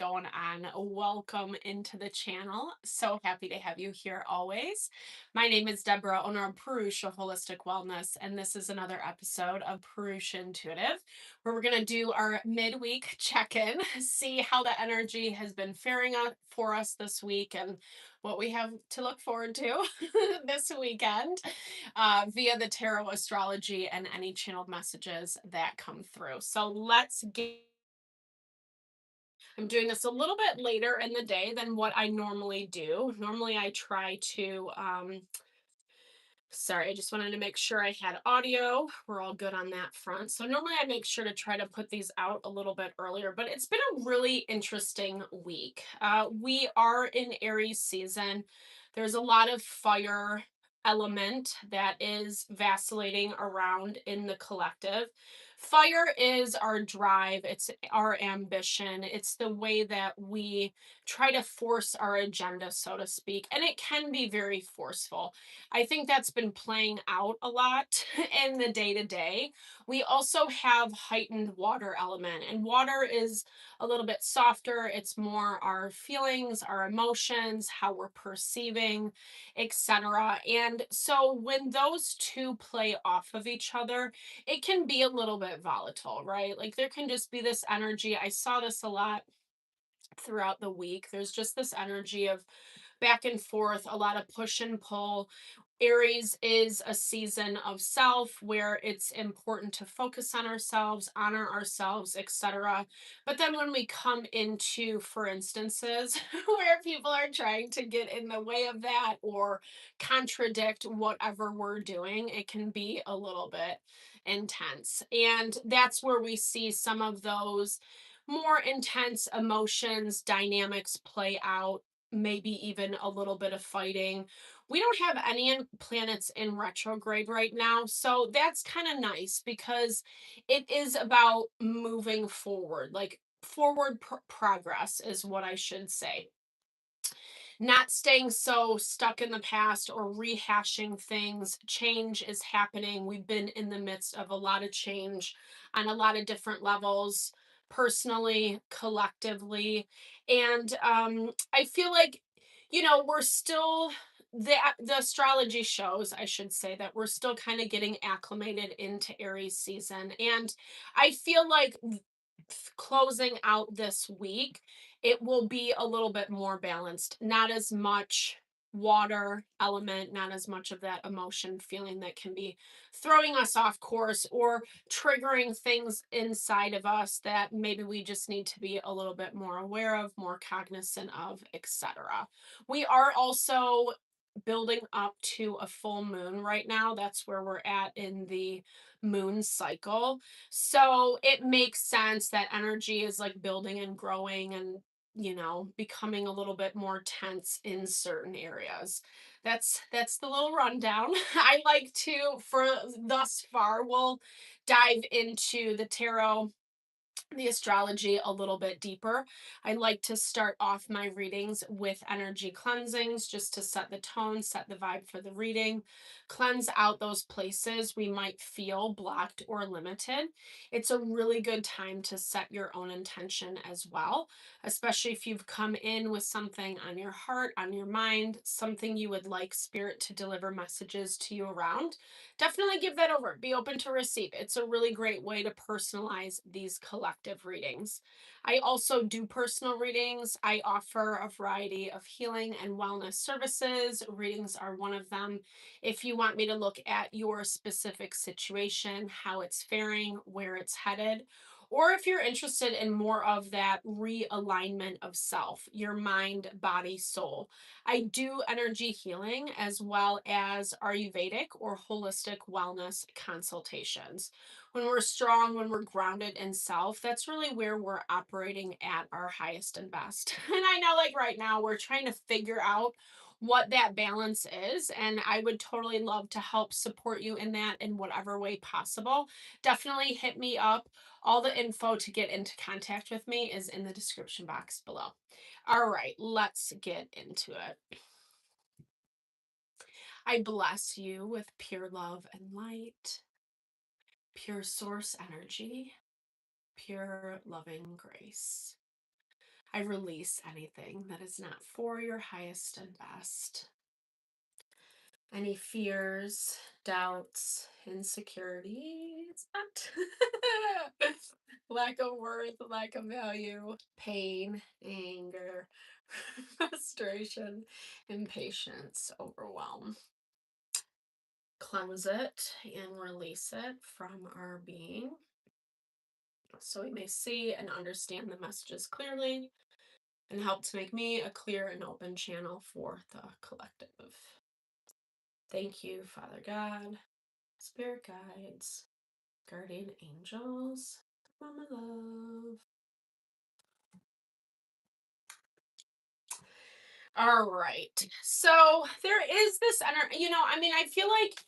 going on? Welcome into the channel. So happy to have you here always. My name is Deborah, owner of Purusha Holistic Wellness, and this is another episode of Purusha Intuitive, where we're going to do our midweek check-in, see how the energy has been faring out for us this week and what we have to look forward to this weekend via the tarot, astrology, and any channeled messages that come through. So let's get. I'm doing this a little bit later in the day than what I normally do. Normally, I try to. Sorry, I just wanted to make sure I had audio. We're all good on that front. So, normally, I make sure to try to put these out a little bit earlier, but it's been a really interesting week. We are in Aries season. There's a lot of fire element that is vacillating around in the collective. Fire is our drive, it's our ambition, it's the way that we try to force our agenda, so to speak, and it can be very forceful. I think that's been playing out a lot in the day to day. We also have heightened water element, and water is a little bit softer. It's more our feelings, our emotions, how we're perceiving, etc. And so when those two play off of each other, it can be a little bit volatile, right? Like there can just be this energy. I saw this a lot throughout the week. There's just this energy of back and forth, a lot of push and pull. Aries is a season of self where it's important to focus on ourselves, honor ourselves, etc. But then when we come into, for instances, where people are trying to get in the way of that or contradict whatever we're doing, it can be a little bit intense. And that's where we see some of those more intense emotions, dynamics play out, maybe even a little bit of fighting. We don't have any planets in retrograde right now. So that's kind of nice because it is about moving forward, like forward progress is what I should say. Not staying so stuck in the past or rehashing things. Change is happening. We've been in the midst of a lot of change on a lot of different levels, personally, collectively. And I feel like, we're still. The astrology shows, I should say, that we're still kind of getting acclimated into Aries season. And I feel like closing out this week, it will be a little bit more balanced. Not as much water element, not as much of that emotion feeling that can be throwing us off course or triggering things inside of us that maybe we just need to be a little bit more aware of, more cognizant of, etc. We are also building up to a full moon right now. That's where we're at in the moon cycle. So it makes sense that energy is like building and growing and becoming a little bit more tense in certain areas. That's the little rundown. I like to, for thus far, we'll dive into the tarot, the astrology a little bit deeper. I like to start off my readings with energy cleansings just to set the tone, set the vibe for the reading, cleanse out those places we might feel blocked or limited. It's a really good time to set your own intention as well, especially if you've come in with something on your heart, on your mind, something you would like spirit to deliver messages to you around. Definitely give that over. Be open to receive. It's a really great way to personalize these collective readings. I also do personal readings. I offer a variety of healing and wellness services. Readings are one of them. If you want me to look at your specific situation, how it's faring, where it's headed, or if you're interested in more of that realignment of self, your mind, body, soul, I do energy healing as well as Ayurvedic or holistic wellness consultations. When we're strong, when we're grounded in self, that's really where we're operating at our highest and best. And I know, like right now, we're trying to figure out what that balance is. And I would totally love to help support you in that in whatever way possible. Definitely hit me up. All the info to get into contact with me is in the description box below. All right, let's get into it. I bless you with pure love and light, pure source energy, pure loving grace. I release anything that is not for your highest and best. Any fears, doubts, insecurities, lack of worth, lack of value, pain, anger, frustration, impatience, overwhelm. Cleanse it and release it from our being so we may see and understand the messages clearly and help to make me a clear and open channel for the collective. Thank you, Father God, Spirit guides, guardian angels, Mama Love. All right. So there is this energy, I feel like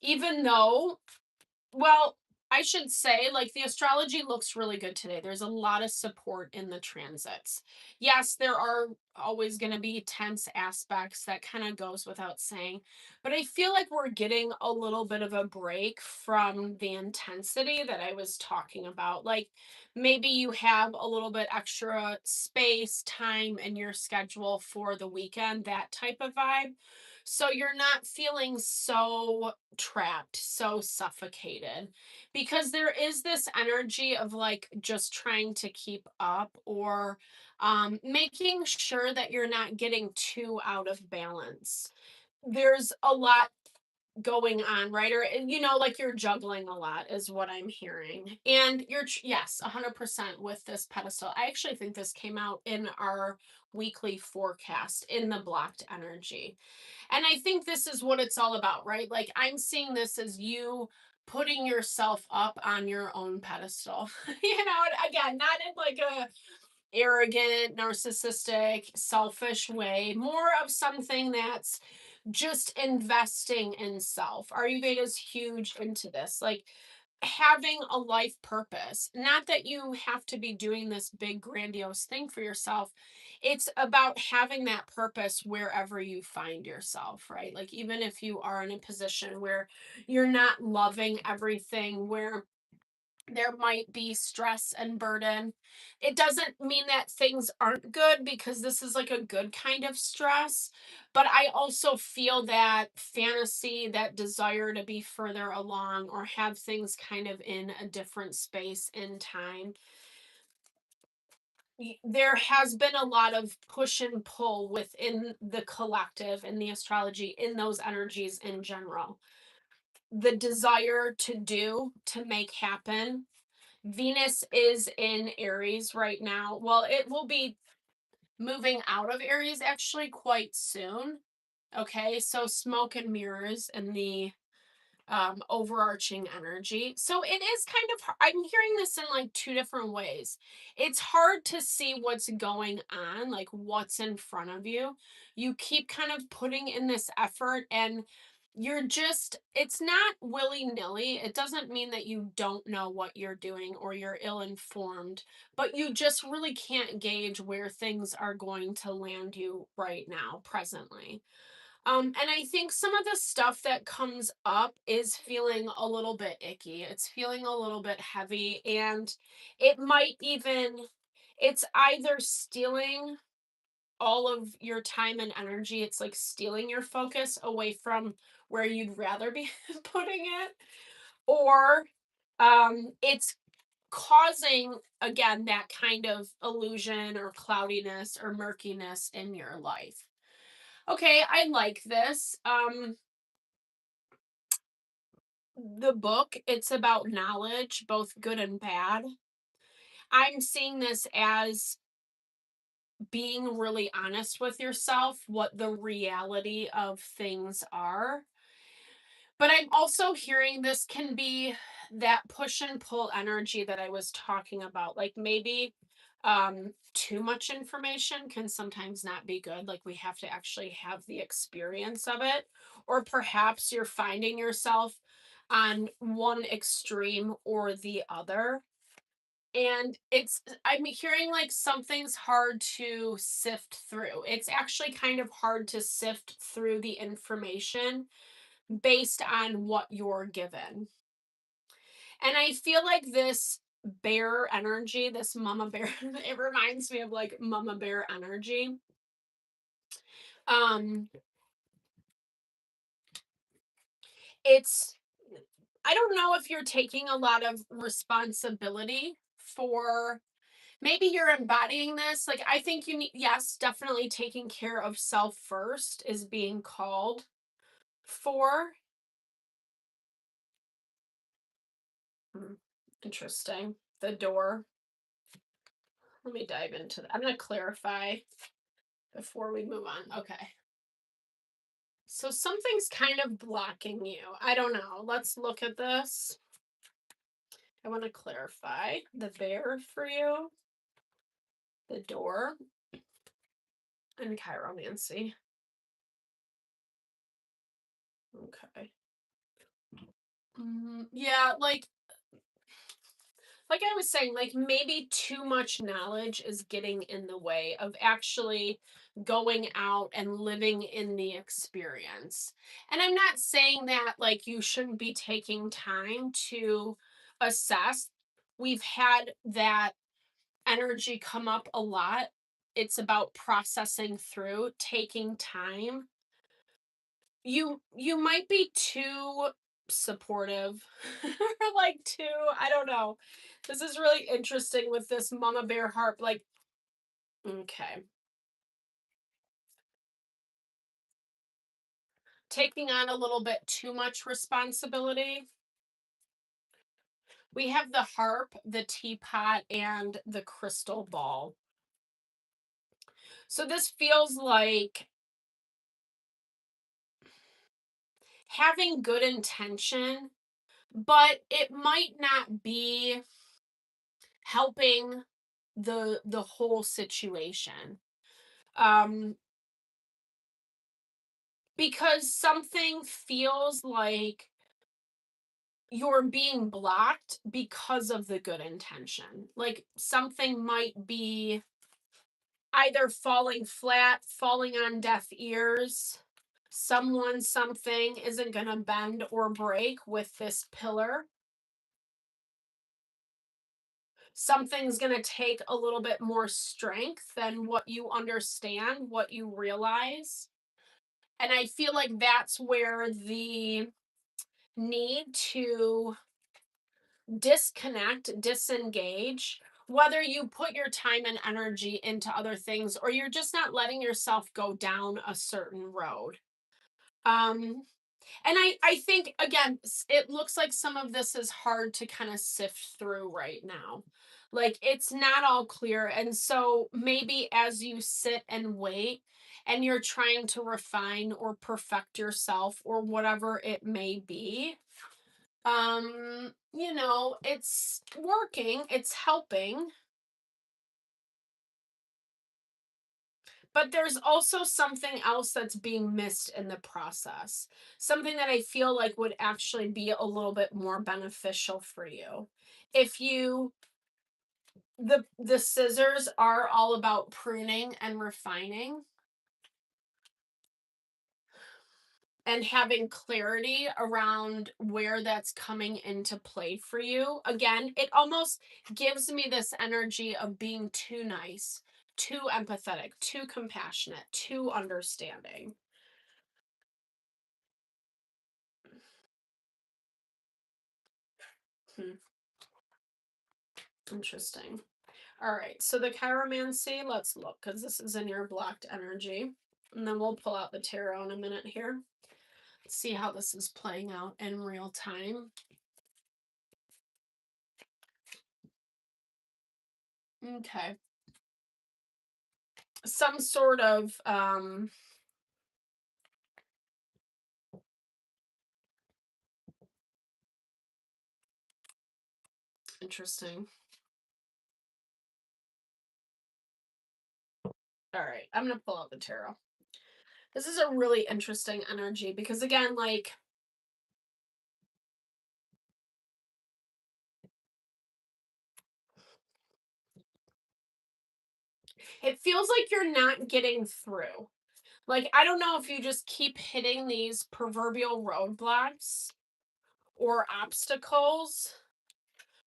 even though, well, I should say, like, the astrology looks really good today. There's a lot of support in the transits. Yes, there are always going to be tense aspects that kind of goes without saying, but I feel like we're getting a little bit of a break from the intensity that I was talking about. Like, maybe you have a little bit extra space, time in your schedule for the weekend, that type of vibe. So you're not feeling so trapped, so suffocated, because there is this energy of like just trying to keep up, or making sure that you're not getting too out of balance. There's a lot going on, right? Or, like you're juggling a lot, is what I'm hearing. And yes, 100% with this pedestal. I actually think this came out in our weekly forecast in the blocked energy. And I think this is what it's all about, right? Like, I'm seeing this as you putting yourself up on your own pedestal. Again, not in like a arrogant, narcissistic, selfish way, more of something that's just investing in self. Ayurveda's huge into this. Like, having a life purpose. Not that you have to be doing this big grandiose thing for yourself. It's about having that purpose wherever you find yourself, right? Like, even if you are in a position where you're not loving everything, where there might be stress and burden. It doesn't mean that things aren't good, because this is like a good kind of stress. But I also feel that fantasy, that desire to be further along or have things kind of in a different space in time. There has been a lot of push and pull within the collective and the astrology in those energies in general. The desire to do, to make happen. Venus is in Aries right now. Well, it will be moving out of Aries actually quite soon. Okay, so smoke and mirrors and the overarching energy. So it is kind of, I'm hearing this in like two different ways. It's hard to see what's going on, like what's in front of you. You keep kind of putting in this effort, and it's not willy-nilly. It doesn't mean that you don't know what you're doing or you're ill-informed, but you just really can't gauge where things are going to land you right now, presently. And I think some of the stuff that comes up is feeling a little bit icky. It's feeling a little bit heavy, and it might even, it's either stealing all of your time and energy. It's like stealing your focus away from where you'd rather be putting it, or it's causing again that kind of illusion or cloudiness or murkiness in your life. Okay, I like this. The book, it's about knowledge, both good and bad. I'm seeing this as being really honest with yourself, what the reality of things are. But I'm also hearing this can be that push and pull energy that I was talking about. Like, maybe too much information can sometimes not be good. Like, we have to actually have the experience of it. Or perhaps you're finding yourself on one extreme or the other. And I'm hearing like something's hard to sift through. It's actually kind of hard to sift through the information based on what you're given. And I feel like this bear energy, this mama bear. It reminds me of like mama bear energy. Um, it's I don't know if you're taking a lot of responsibility for, maybe you're embodying this. Like, I think you need, yes, definitely taking care of self first is being called for. Hmm, interesting. The door. Let me dive into that. I'm going to clarify before we move on. Okay. So something's kind of blocking you. I don't know. Let's look at this. I want to clarify the bear for you, the door, and chiromancy. Okay. Yeah, like I was saying, like maybe too much knowledge is getting in the way of actually going out and living in the experience. And I'm not saying that like you shouldn't be taking time to assess. We've had that energy come up a lot. It's about processing through, taking time. You might be too supportive. Like too, I don't know. This is really interesting with this mama bear harp. Like, okay, taking on a little bit too much responsibility. We have the harp, the teapot, and the crystal ball. So this feels like having good intention, but it might not be helping the whole situation. Um because something feels like you're being blocked because of the good intention. Like something might be either falling flat, falling on deaf ears. Someone, something isn't going to bend or break with this pillar. Something's going to take a little bit more strength than what you understand, what you realize. And I feel like that's where the need to disconnect, disengage, whether you put your time and energy into other things or you're just not letting yourself go down a certain road. And I think again, it looks like some of this is hard to kind of sift through right now. Like it's not all clear. And so maybe as you sit and wait and you're trying to refine or perfect yourself or whatever it may be, it's working, it's helping, but there's also something else that's being missed in the process. Something that I feel like would actually be a little bit more beneficial for you. If you the scissors are all about pruning and refining and having clarity around where that's coming into play for you. Again, it almost gives me this energy of being too nice, too empathetic, too compassionate, too understanding. Hmm, interesting. All right, so the chiromancy, let's look because this is in your blocked energy. And then we'll pull out the tarot in a minute here. See how this is playing out in real time. Okay. Some sort of interesting. All right, I'm going to pull out the tarot. This is a really interesting energy because again, like it feels like you're not getting through. Like I don't know if you just keep hitting these proverbial roadblocks or obstacles,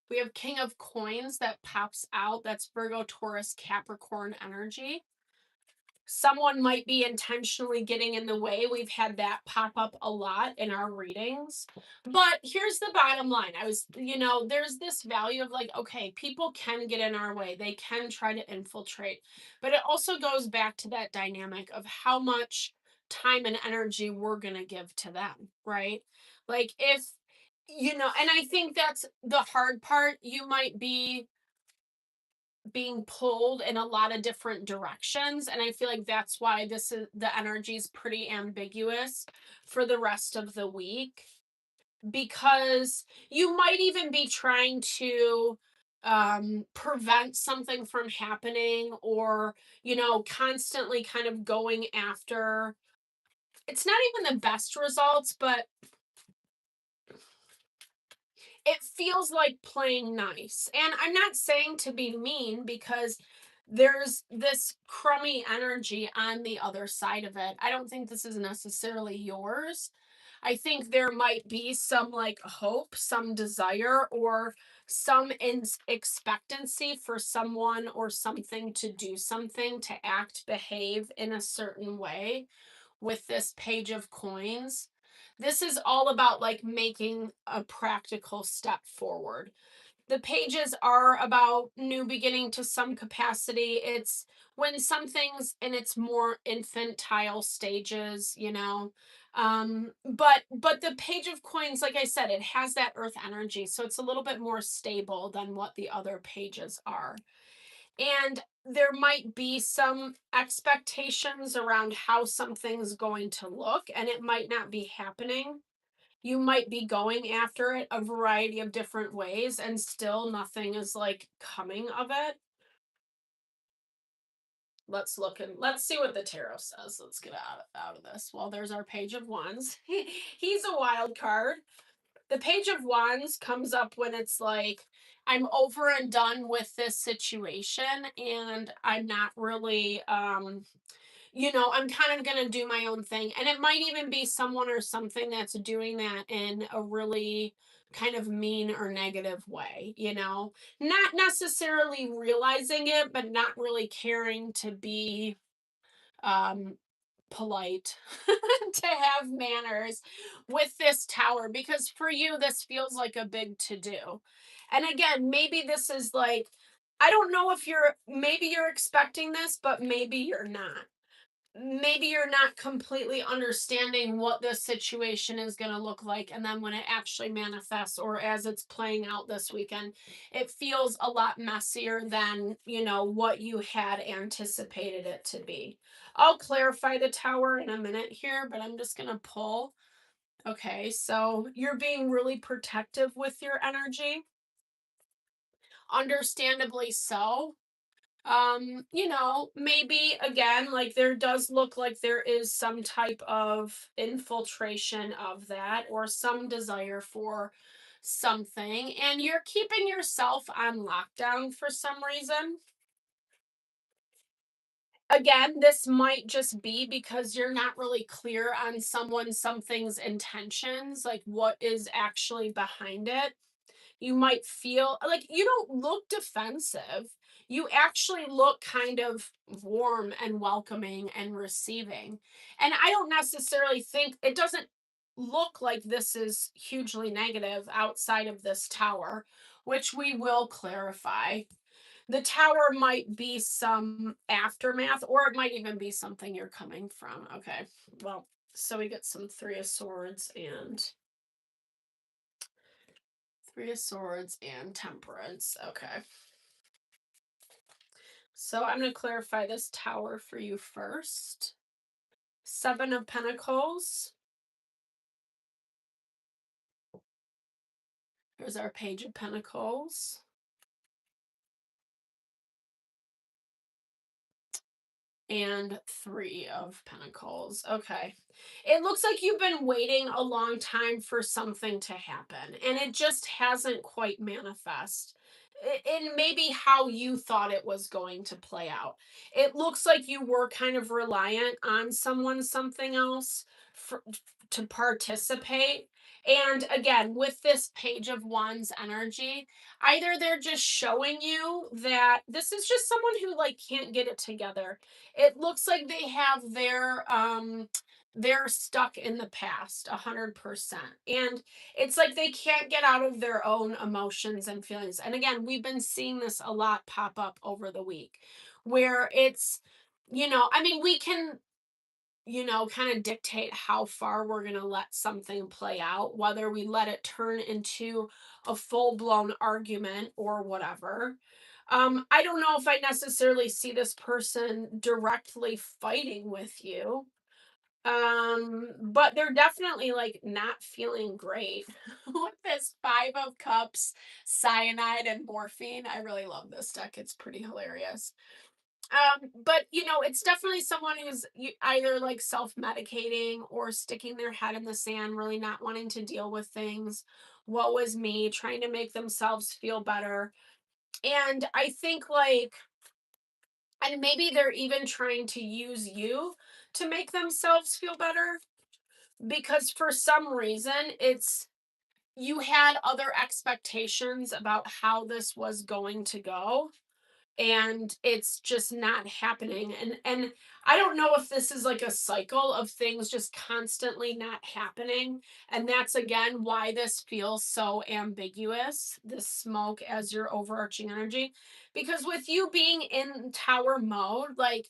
We have King of Coins that pops out. That's Virgo, Taurus, Capricorn energy. Someone might be intentionally getting in the way. We've had that pop up a lot in our readings. But here's the bottom line. There's this value of like, okay, people can get in our way. They can try to infiltrate. But it also goes back to that dynamic of how much time and energy we're going to give to them, right? Like if and I think that's the hard part. You might be being pulled in a lot of different directions, and I feel like that's why the energy is pretty ambiguous for the rest of the week, because you might even be trying to prevent something from happening, or constantly kind of going after, it's not even the best results, but it feels like playing nice. And I'm not saying to be mean, because there's this crummy energy on the other side of it. I don't think this is necessarily yours. I think there might be some like hope, some desire, or some expectancy for someone or something to do something, to act, behave in a certain way with this Page of Coins. This is all about like making a practical step forward. The pages are about new beginning to some capacity. It's when something's in its more infantile stages, but the Page of Coins, like I said, it has that earth energy, so it's a little bit more stable than what the other pages are. And there might be some expectations around how something's going to look, and it might not be happening. You might be going after it a variety of different ways, and still nothing is like coming of it. Let's see what the tarot says. Let's get out of this. Well, there's our Page of Wands. He's a wild card. The Page of Wands comes up when it's like, I'm over and done with this situation, and I'm not really I'm kind of going to do my own thing. And it might even be someone or something that's doing that in a really kind of mean or negative way, not necessarily realizing it, but not really caring to be um polite, to have manners with this Tower, because for you this feels like a big to do. And again, maybe this is like, I don't know if maybe you're expecting this, but maybe you're not. Maybe you're not completely understanding what this situation is going to look like, and then when it actually manifests, or as it's playing out this weekend, it feels a lot messier than what you had anticipated it to be. I'll clarify the Tower in a minute here, but I'm just going to pull. Okay, so you're being really protective with your energy, understandably so. Maybe again, like there does look like there is some type of infiltration of that, or some desire for something, and you're keeping yourself on lockdown for some reason. Again, this might just be because you're not really clear on something's intentions, like what is actually behind it. You might feel like you don't look defensive. You actually look kind of warm and welcoming and receiving. And I don't necessarily think, it doesn't look like this is hugely negative outside of this Tower, which we will clarify. The Tower might be some aftermath, or it might even be something you're coming from. Okay. Well, so we get some Three of Swords and Temperance. Okay. So I'm going to clarify this Tower for you first. Seven of Pentacles. Here's our Page of Pentacles. And Three of Pentacles. Okay. It looks like you've been waiting a long time for something to happen, and it just hasn't quite manifest in maybe how you thought it was going to play out. It looks like you were kind of reliant on something else to participate, And again, with this Page of Wands energy, either they're just showing you that this is just someone who like can't get it together. It looks like they have they're stuck in the past 100%. And it's like they can't get out of their own emotions and feelings. And again, we've been seeing this a lot pop up over the week where it's, I mean, we can kind of dictate how far we're going to let something play out, whether we let it turn into a full blown argument or whatever. I don't know if I necessarily see this person directly fighting with you. But they're definitely like not feeling great with this 5 of Cups, cyanide, and morphine. I really love this deck. It's pretty hilarious. But it's definitely someone who's either like self-medicating or sticking their head in the sand, really not wanting to deal with things. Woe is me, trying to make themselves feel better. And I think like, and maybe they're even trying to use you to make themselves feel better because for some reason it's you had other expectations about how this was going to go, and it's just not happening. And I don't know if this is like a cycle of things just constantly not happening, and that's again why this feels so ambiguous, this smoke as your overarching energy, because with you being in tower mode, like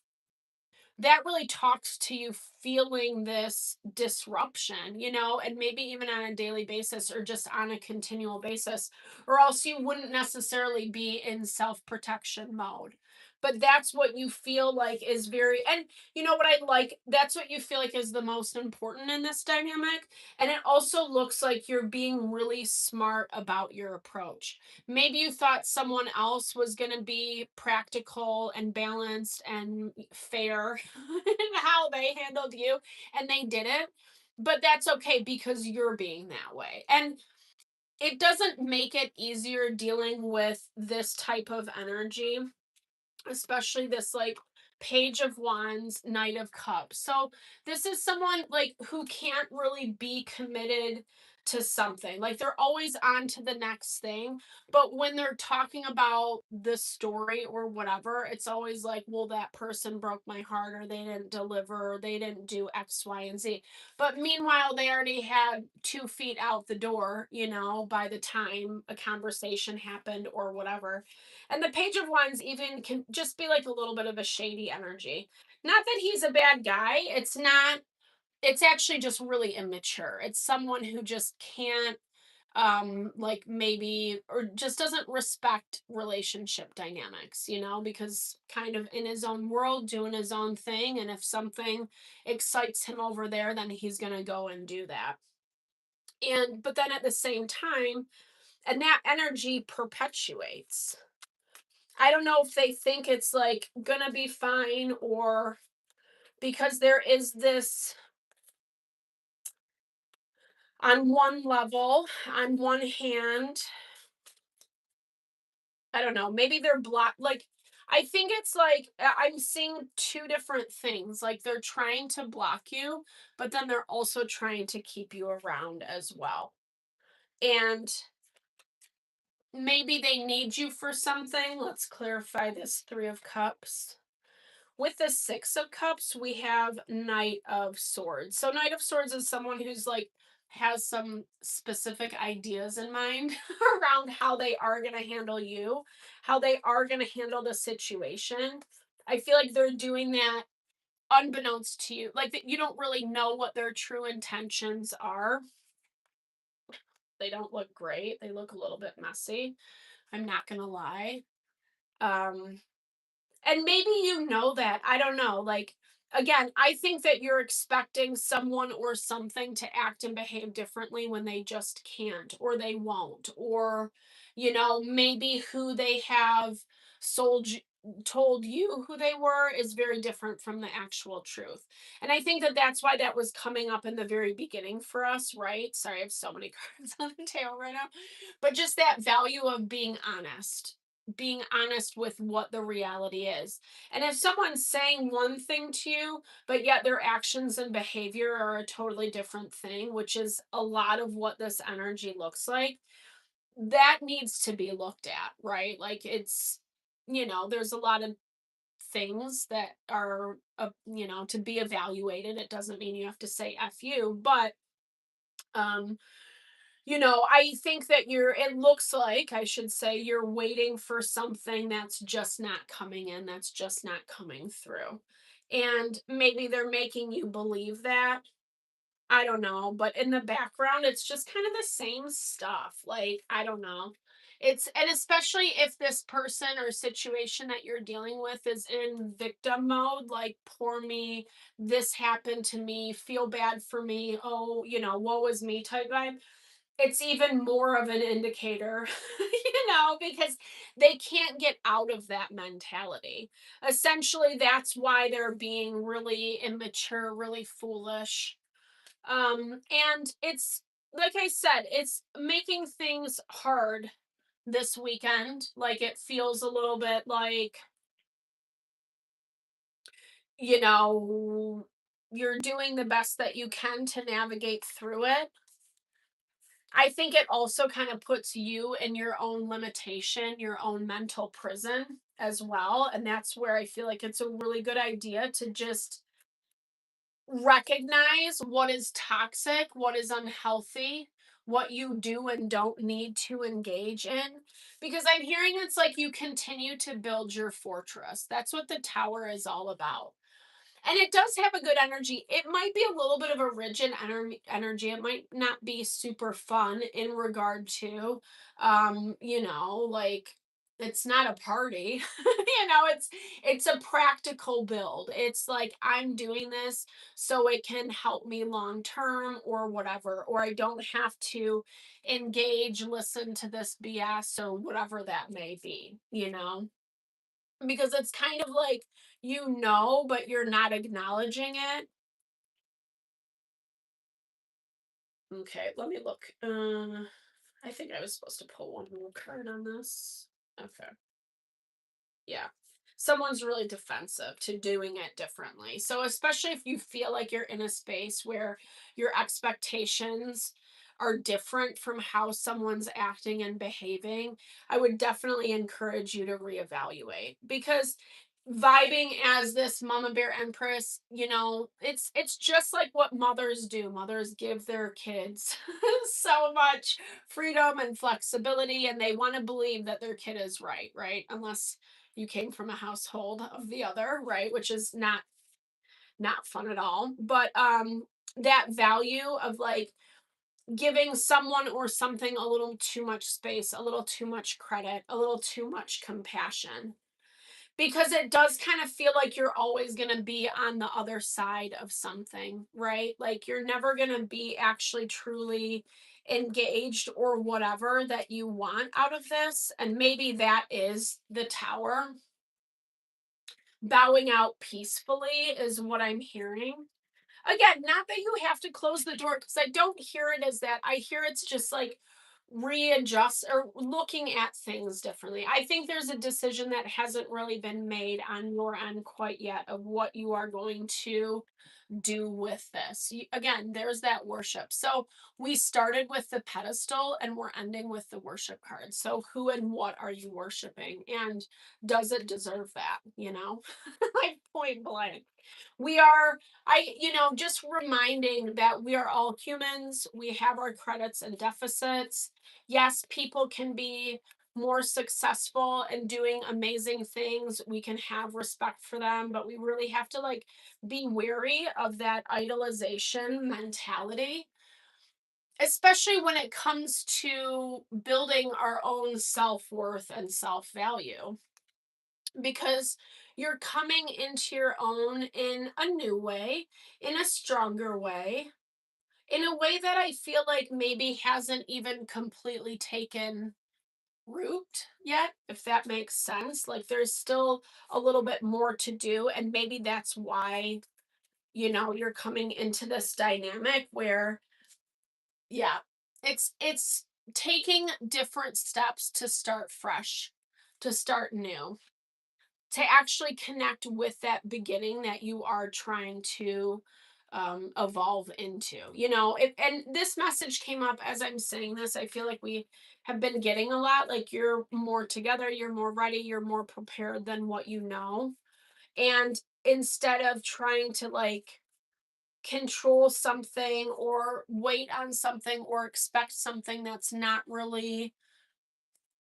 that really talks to you feeling this disruption, and maybe even on a daily basis or just on a continual basis, or else you wouldn't necessarily be in self protection mode. But that's what you feel like is very, and what I like, that's what you feel like is the most important in this dynamic. And it also looks like you're being really smart about your approach. Maybe you thought someone else was going to be practical and balanced and fair in how they handled you, and they didn't. But that's okay because you're being that way. And it doesn't make it easier dealing with this type of energy, especially this like Page of Wands, Knight of Cups. So this is someone like who can't really be committed to something. Like they're always on to the next thing, but when they're talking about the story or whatever, it's always like, well, that person broke my heart, or they didn't deliver, or they didn't do X, Y, and Z. But meanwhile, they already had 2 feet out the door, by the time a conversation happened or whatever. And the Page of Wands even can just be like a little bit of a shady energy. Not that he's a bad guy. It's not, it's actually just really immature. It's someone who just can't like maybe or just doesn't respect relationship dynamics, because kind of in his own world doing his own thing, and if something excites him over there, then he's going to go and do that. And but then at the same time, and that energy perpetuates. I don't know if they think it's like gonna be fine, or because there is this on one level, on one hand, I don't know, maybe they're block like I think it's like I'm seeing two different things. Like they're trying to block you, but then they're also trying to keep you around as well. And maybe they need you for something. Let's clarify this 3 of Cups. With the 6 of Cups, we have Knight of Swords. So Knight of Swords is someone who's like has some specific ideas in mind around how they are going to handle you, how they are going to handle the situation. I feel like they're doing that unbeknownst to you. Like that you don't really know what their true intentions are. They don't look great. They look a little bit messy. I'm not going to lie. Um and maybe that, I don't know, like again, I think that you're expecting someone or something to act and behave differently when they just can't, or they won't, or maybe who they have sold you told you who they were is very different from the actual truth. And I think that that's why that was coming up in the very beginning for us, right? Sorry, I have so many cards on the table right now. But just that value of being honest, being honest with what the reality is. And if someone's saying one thing to you, but yet their actions and behavior are a totally different thing, which is a lot of what this energy looks like, that needs to be looked at, right? Like it's, there's a lot of things that are, to be evaluated. It doesn't mean you have to say F you, but, um, I think that it looks like, I should say, you're waiting for something that's just not coming in, that's just not coming through. And maybe they're making you believe that. I don't know, but in the background, it's just kind of the same stuff. Like, I don't know. And especially if this person or situation that you're dealing with is in victim mode, like, poor me, this happened to me, feel bad for me, oh, woe is me type vibe, it's even more of an indicator, because they can't get out of that mentality. Essentially, that's why they're being really immature, really foolish. And it's like I said, it's making things hard this weekend. Like it feels a little bit like, you know, you're doing the best that you can to navigate through it. I think it also kind of puts you in your own limitation, your own mental prison as well. And that's where I feel like it's a really good idea to just recognize what is toxic, what is unhealthy, what you do and don't need to engage in. Because I'm hearing it's like you continue to build your fortress. That's what the tower is all about. And it does have a good energy. It might be a little bit of a rigid energy. It might not be super fun in regard to, like it's not a party. It's a practical build. It's like I'm doing this so it can help me long term or whatever, or I don't have to engage, listen to this BS or whatever that may be. Because it's kind of like but you're not acknowledging it. Okay, let me look. I think I was supposed to pull one more card on this. Okay. Yeah. Someone's really defensive to doing it differently. So, especially if you feel like you're in a space where your expectations are different from how someone's acting and behaving, I would definitely encourage you to reevaluate because vibing as this mama bear empress, it's just like what mothers do. Mothers give their kids so much freedom and flexibility and they want to believe that their kid is right, unless you came from a household of the other, right? Which is not fun at all. But that value of like giving someone or something a little too much space, a little too much credit, a little too much compassion. Because it does kind of feel like you're always going to be on the other side of something, right? Like you're never going to be actually truly engaged or whatever that you want out of this. And maybe that is the tower. Bowing out peacefully is what I'm hearing. Again, not that you have to close the door because I don't hear it as that. I hear it's just like readjust or looking at things differently. I think there's a decision that hasn't really been made on your end quite yet of what you are going to do with this. Again, there's that worship. So we started with the pedestal and we're ending with the worship card. So who and what are you worshiping? And does it deserve that? Like point blank. We are, just reminding that we are all humans. We have our credits and deficits. Yes, people can be more successful and doing amazing things. We can have respect for them, but we really have to like be wary of that idolization mentality, especially when it comes to building our own self-worth and self-value, because you're coming into your own in a new way, in a stronger way, in a way that I feel like maybe hasn't even completely taken root yet, if that makes sense. Like there's still a little bit more to do. And maybe that's why, you're coming into this dynamic where, yeah, it's taking different steps to start fresh to start new, to actually connect with that beginning that you are trying to evolve into. And this message came up as I'm saying this. I feel like we have been getting a lot like you're more together, you're more ready, you're more prepared than what you know. And instead of trying to like control something or wait on something or expect something that's not really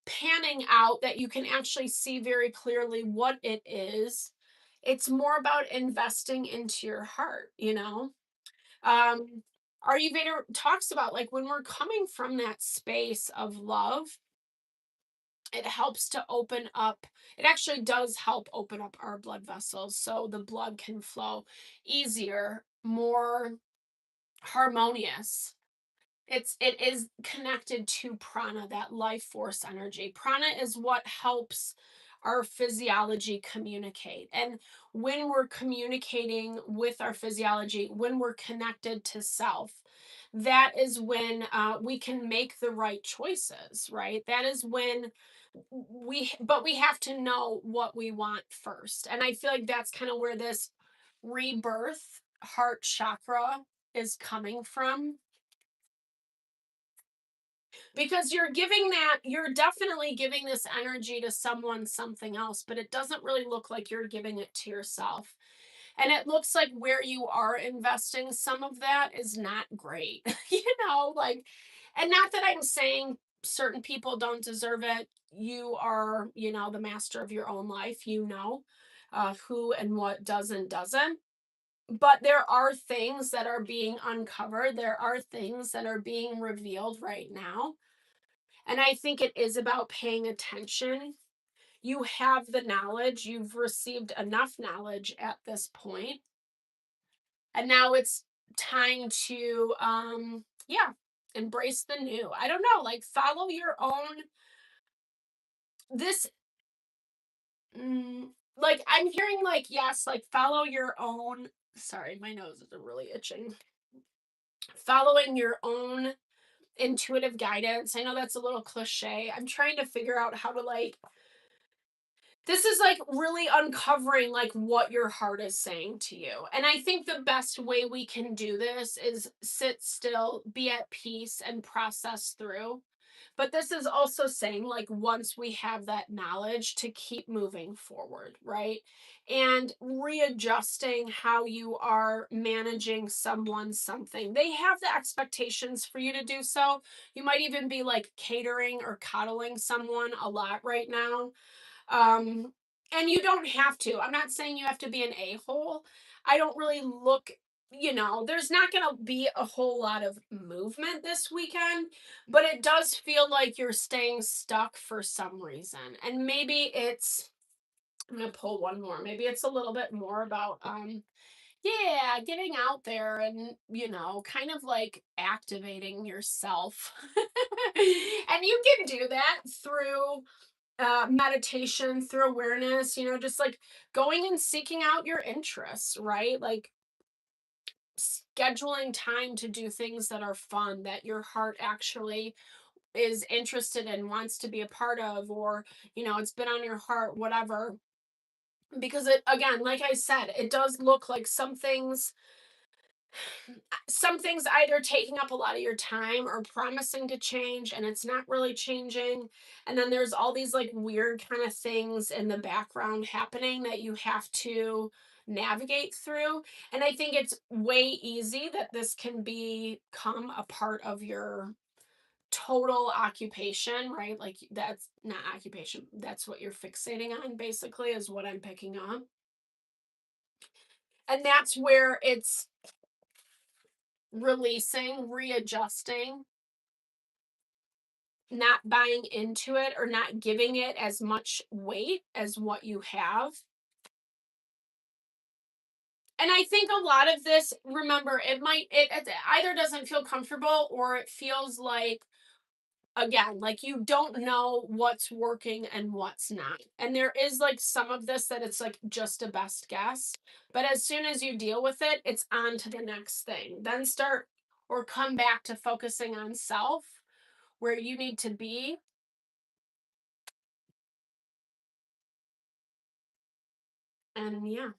panning out, that you can actually see very clearly what it is, it's more about investing into your heart. um Ayurveda talks about like when we're coming from that space of love, it helps to open up, it actually does help open up our blood vessels so the blood can flow easier, more harmonious. It is connected to prana, that life force energy. Prana is what helps our physiology communicate. And when we're communicating with our physiology, when we're connected to self, that is when we can make the right choices, right? That is when but we have to know what we want first. And I feel like that's kind of where this rebirth heart chakra is coming from, because you're definitely giving this energy to someone, something else, but it doesn't really look like you're giving it to yourself. And it looks like where you are investing some of that is not great. Like, and not that I'm saying certain people don't deserve it. You are, the master of your own life, who and what does and doesn't. But there are things that are being uncovered, there are things that are being revealed right now, and I think it is about paying attention. You have the knowledge, you've received enough knowledge at this point, and now it's time to yeah, embrace the new. I don't know, like follow your own this like I'm hearing like yes, like follow your own, sorry, my nose is really itching. Following your own intuitive guidance. I know that's a little cliche. I'm trying to figure out how to like this is like really uncovering like what your heart is saying to you. And I think the best way we can do this is sit still, be at peace, and process through. But this is also saying like once we have that knowledge, to keep moving forward, right? And readjusting how you are managing someone, something. They have the expectations for you to do so. You might even be like catering or coddling someone a lot right now. um and you don't have to. I'm not saying you have to be an a-hole. I don't really look, there's not going to be a whole lot of movement this weekend, but it does feel like you're staying stuck for some reason. And maybe it's, I'm going to pull one more, maybe it's a little bit more about yeah, getting out there and, kind of like activating yourself. And you can do that through meditation, through awareness, just like going and seeking out your interests, right? Like scheduling time to do things that are fun, that your heart actually is interested in, wants to be a part of, or, it's been on your heart, whatever. Because it, again, like I said, it does look like some things either taking up a lot of your time or promising to change and it's not really changing. And then there's all these like weird kind of things in the background happening that you have to navigate through. And I think it's way easy that this can become a part of your total occupation, right? Like that's not occupation, that's what you're fixating on, basically, is what I'm picking up. And that's where it's releasing, readjusting, not buying into it or not giving it as much weight as what you have. And I think a lot of this, remember, it either doesn't feel comfortable or it feels like, again, like you don't know what's working and what's not. And there is like some of this that it's like just a best guess. But as soon as you deal with it, it's on to the next thing. Then start or come back to focusing on self, where you need to be. And yeah,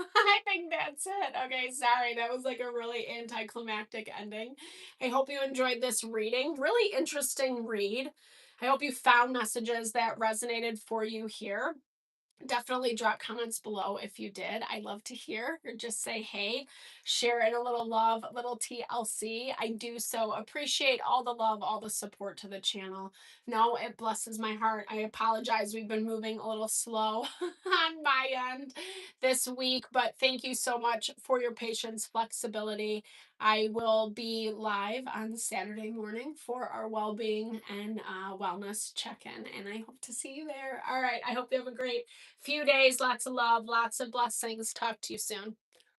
I think that's it. Okay, sorry. That was like a really anticlimactic ending. I hope you enjoyed this reading. Really interesting read. I hope you found messages that resonated for you here. Definitely drop comments below if you did. I love to hear, or just say hey, share in a little love, a little TLC. I do so appreciate all the love, all the support to the channel. No, it blesses my heart. I apologize. We've been moving a little slow on my end this week, but thank you so much for your patience, flexibility. I will be live on Saturday morning for our well-being and wellness check-in, and I hope to see you there. All right, I hope you have a great few days. Lots of love, lots of blessings. Talk to you soon.